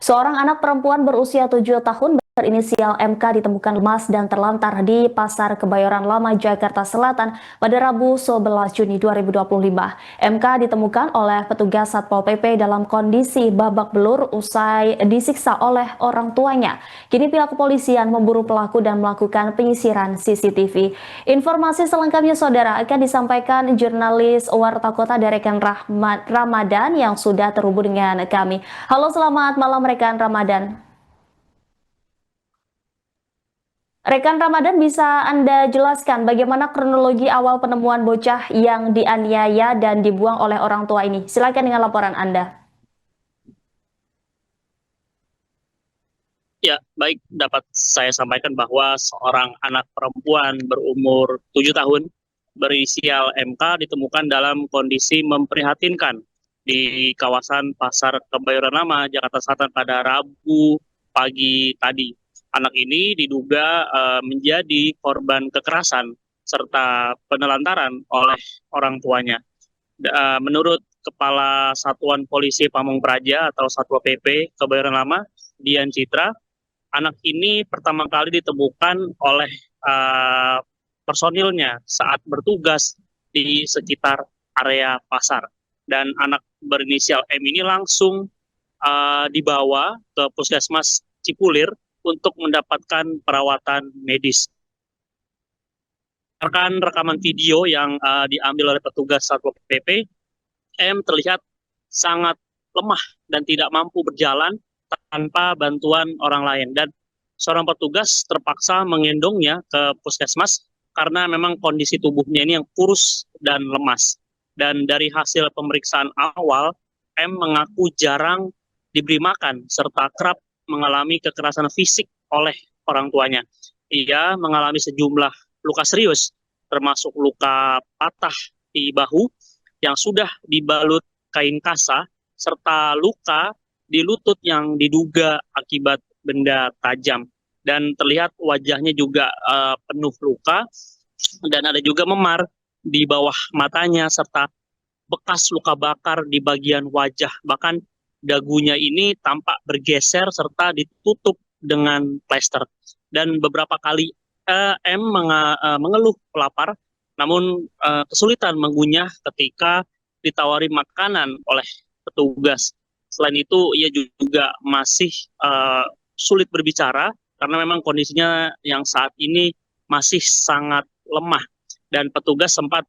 Seorang anak perempuan berusia 7 tahun berinisial MK ditemukan lemas dan terlantar di Pasar Kebayoran Lama, Jakarta Selatan pada Rabu 11 Juni 2025. MK ditemukan oleh petugas Satpol PP dalam kondisi babak belur usai disiksa oleh orang tuanya. Kini pihak kepolisian memburu pelaku dan melakukan penyisiran CCTV. Informasi selengkapnya saudara akan disampaikan jurnalis Warta Kota Derekan Ramadan yang sudah terhubung dengan kami. Halo, selamat malam rekan Ramadan. Rekan Ramadan, bisa Anda jelaskan bagaimana kronologi awal penemuan bocah yang dianiaya dan dibuang oleh orang tua ini? Silakan dengan laporan Anda. Ya, baik, dapat saya sampaikan bahwa seorang anak perempuan berumur 7 tahun berinisial MK ditemukan dalam kondisi memprihatinkan di kawasan Pasar Kebayoran Lama, Jakarta Selatan pada Rabu pagi tadi. Anak ini diduga menjadi korban kekerasan serta penelantaran oleh orang tuanya. Menurut Kepala Satuan Polisi Pamung Praja atau Satpol PP Kebayoran Lama, Dian Citra, anak ini pertama kali ditemukan oleh uh, personilnya saat bertugas di sekitar area pasar. Dan anak berinisial M ini langsung dibawa ke Puskesmas Cipulir untuk mendapatkan perawatan medis. Rekaman video yang diambil oleh petugas Satpol PP, M terlihat sangat lemah dan tidak mampu berjalan tanpa bantuan orang lain. Dan seorang petugas terpaksa mengendongnya ke puskesmas karena memang kondisi tubuhnya ini yang kurus dan lemas. Dan dari hasil pemeriksaan awal, M mengaku jarang diberi makan serta kerap mengalami kekerasan fisik oleh orang tuanya. Ia mengalami sejumlah luka serius, termasuk luka patah di bahu yang sudah dibalut kain kasa, serta luka di lutut yang diduga akibat benda tajam. Dan terlihat wajahnya juga penuh luka, dan ada juga memar di bawah matanya, serta bekas luka bakar di bagian wajah. Bahkan dagunya ini tampak bergeser serta ditutup dengan plester. Dan beberapa kali M mengeluh lapar, namun kesulitan mengunyah ketika ditawari makanan oleh petugas. Selain itu, ia juga masih sulit berbicara karena memang kondisinya yang saat ini masih sangat lemah. Dan petugas sempat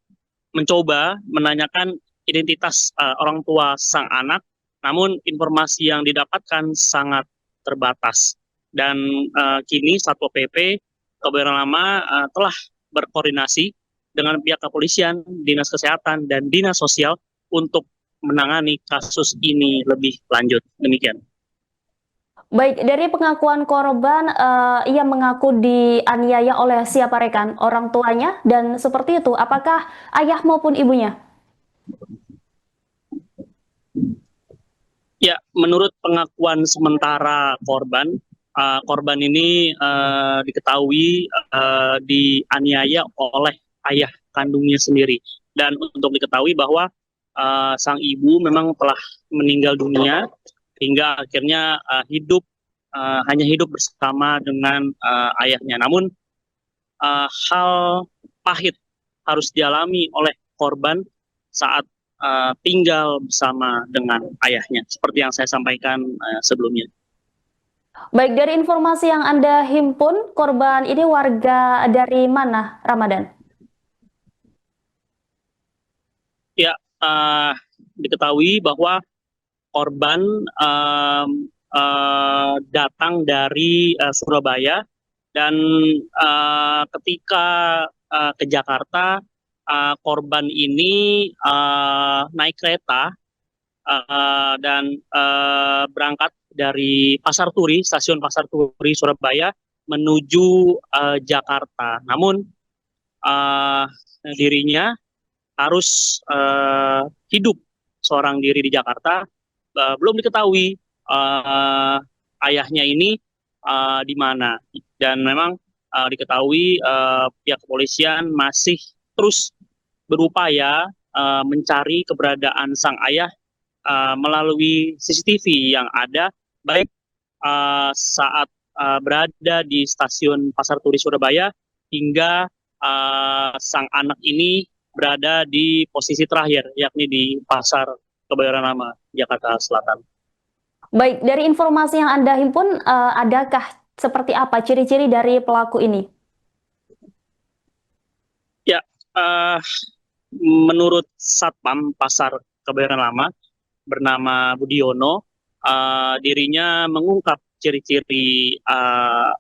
mencoba menanyakan identitas orang tua sang anak, namun informasi yang didapatkan sangat terbatas. Dan kini Satpol PP Kebayoran Lama telah berkoordinasi dengan pihak kepolisian, Dinas Kesehatan, dan Dinas Sosial untuk menangani kasus ini lebih lanjut. Demikian. Baik, dari pengakuan korban, ia mengaku dianiaya oleh siapa rekan? Orang tuanya? Dan seperti itu, apakah ayah maupun ibunya? Ya, menurut pengakuan sementara korban ini diketahui dianiaya oleh ayah kandungnya sendiri. Dan untuk diketahui bahwa sang ibu memang telah meninggal dunia hingga akhirnya hanya hidup bersama dengan ayahnya. Namun hal pahit harus dialami oleh korban saat tinggal bersama dengan ayahnya, seperti yang saya sampaikan sebelumnya. Baik, dari informasi yang Anda himpun, korban ini warga dari mana, Ramadan? Ya, diketahui bahwa korban datang dari Surabaya, dan ketika ke Jakarta, korban ini naik kereta dan berangkat dari stasiun Pasar Turi Surabaya menuju Jakarta. Namun dirinya harus hidup seorang diri di Jakarta. Belum diketahui ayahnya ini di mana. Dan memang diketahui pihak kepolisian masih terus berupaya mencari keberadaan sang ayah melalui CCTV yang ada, baik saat berada di stasiun Pasar Turi Surabaya hingga sang anak ini berada di posisi terakhir, yakni di Pasar Kebayoran Lama, Jakarta Selatan. Baik, dari informasi yang Anda himpun, adakah seperti apa ciri-ciri dari pelaku ini? Ya, menurut Satpam Pasar Kebayoran Lama bernama Budiono, dirinya mengungkap ciri-ciri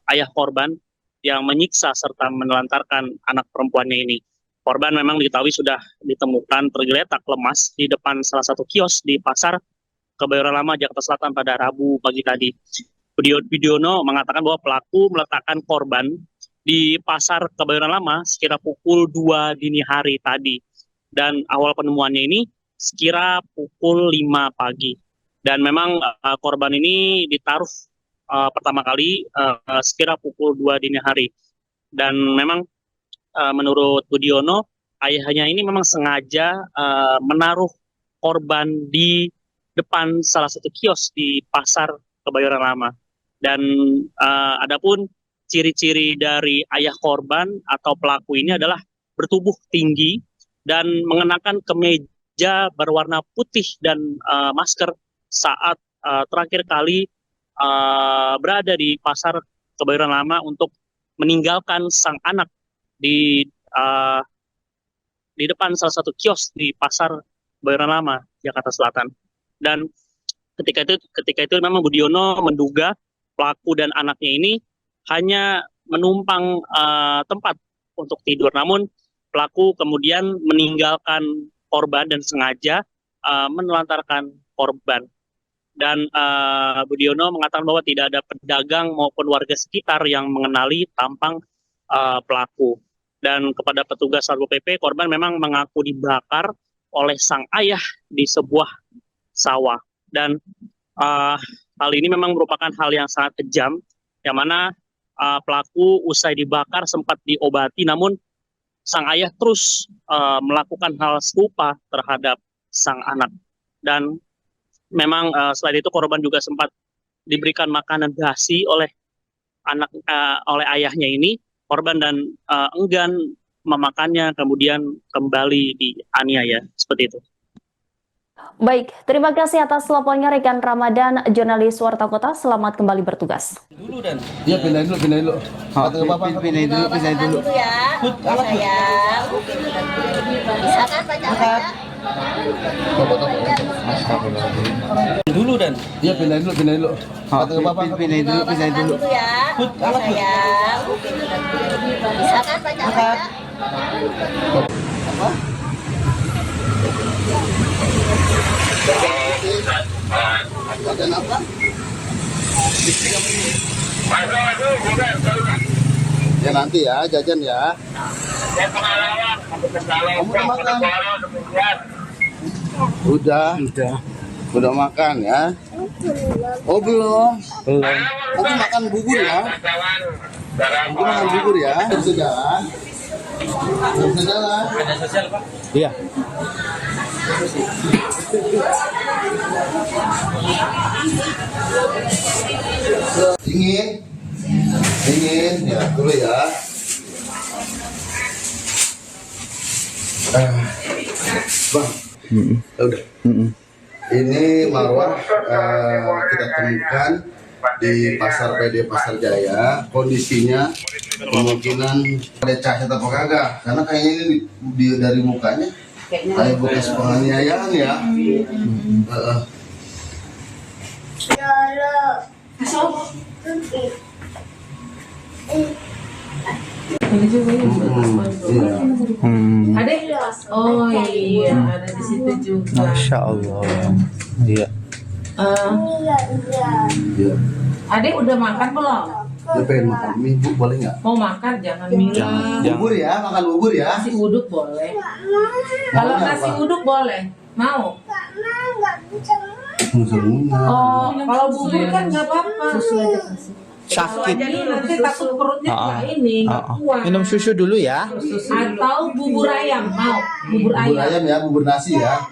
ayah korban yang menyiksa serta menelantarkan anak perempuannya ini. Korban memang diketahui sudah ditemukan tergeletak lemas di depan salah satu kios di Pasar Kebayoran Lama, Jakarta Selatan pada Rabu pagi tadi. Budiono mengatakan bahwa pelaku meletakkan korban di Pasar Kebayoran Lama sekira pukul 2 dini hari tadi. Dan awal penemuannya ini sekira pukul 5 pagi. Dan memang korban ini ditaruh pertama kali sekira pukul 2 dini hari. Dan memang menurut Budiono, ayahnya ini memang sengaja menaruh korban di depan salah satu kios di Pasar Kebayoran Lama. Dan adapun ciri-ciri dari ayah korban atau pelaku ini adalah bertubuh tinggi dan mengenakan kemeja berwarna putih dan masker saat terakhir kali berada di Pasar Kebayoran Lama untuk meninggalkan sang anak di depan salah satu kios di Pasar Kebayoran Lama, Jakarta Selatan. Dan ketika itu memang Budiono menduga pelaku dan anaknya ini hanya menumpang tempat untuk tidur. Namun pelaku kemudian meninggalkan korban dan sengaja menelantarkan korban. Dan Budiono mengatakan bahwa tidak ada pedagang maupun warga sekitar yang mengenali tampang pelaku. Dan kepada petugas Satpol PP, korban memang mengaku dibakar oleh sang ayah di sebuah sawah. Dan hal ini memang merupakan hal yang sangat kejam, yang mana pelaku usai dibakar sempat diobati, namun sang ayah terus melakukan hal serupa terhadap sang anak. Dan memang selain itu korban juga sempat diberikan makanan basi oleh oleh ayahnya ini. Korban dan enggan memakannya, kemudian kembali dianiaya seperti itu. Baik, terima kasih atas laporannya rekan Ramadan, jurnalis Warta Kota. Selamat kembali bertugas. Dulu dan Iya, pindahin dulu. Kata Bapak, pindahin dulu ya. Sayang. Bisa kan baca-baca? dulu dan Iya, pindahin dulu. Kata Bapak, pindahin dulu ya. Sayang. Bisa kan baca-baca? ya nanti ya, jajan ya. Kamu udah makan? Udah makan ya? Oh belum? Nanti makan bubur ya? Nanti makan bubur ya? Bisa jalan? Bisa jalan? ada sosial Pak. Iya. Dingin ya dulu ya. Bang, ya udah. Ini marwah kita temukan di Pasar PD Pasar Jaya. Kondisinya kemungkinan ada cacat apa kagak? Karena kayaknya ini dari mukanya kayak bekas penganiayaan ya. Adek, oh iya, ada di situ juga. Masya Allah. Iya. Iya. Adek udah makan belum? Dia pengen makan mie, Bu, boleh nggak? Mau makan jangan bilang. Bubur ya, makan bubur ya. Nasi uduk boleh. Kalau nasi uduk boleh, mau. Oh, kalau bubur kan nggak apa-apa. Sakit. Jadi nanti takut perutnya nggak ini, nggak kuat. Minum susu dulu ya. Atau bubur ayam, mau? Bubur Bubur ayam. ayam ya, bubur nasi ya.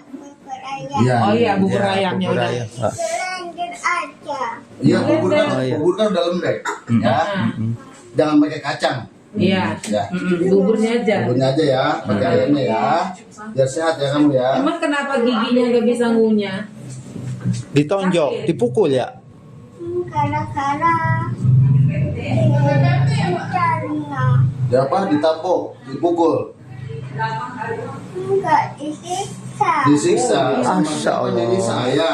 Iya. Oh iya, bubur ayamnya Bubur udah. ayam. Iya, bubur kan, Oh, iya. bubur kan udah lembek, ya. Jangan pakai kacang. Iya. Ya. Buburnya aja. Buburnya aja ya, pakai ayamnya ya. Biar sehat ya kamu ya. Emang kenapa giginya nggak bisa ngunyah? Ditonjok, dipukul ya. Ya apa? Ditapuk, dipukul, disiksa. Sama Masya Allah. siapanya ini saya.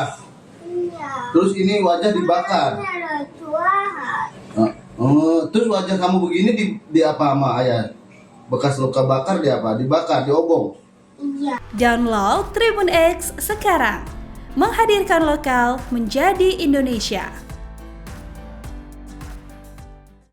Terus ini wajah dibakar. Terus wajah kamu begini di apa sama ayah? Bekas luka bakar di apa? Dibakar, diobong. Download Tribun X sekarang, menghadirkan lokal menjadi Indonesia.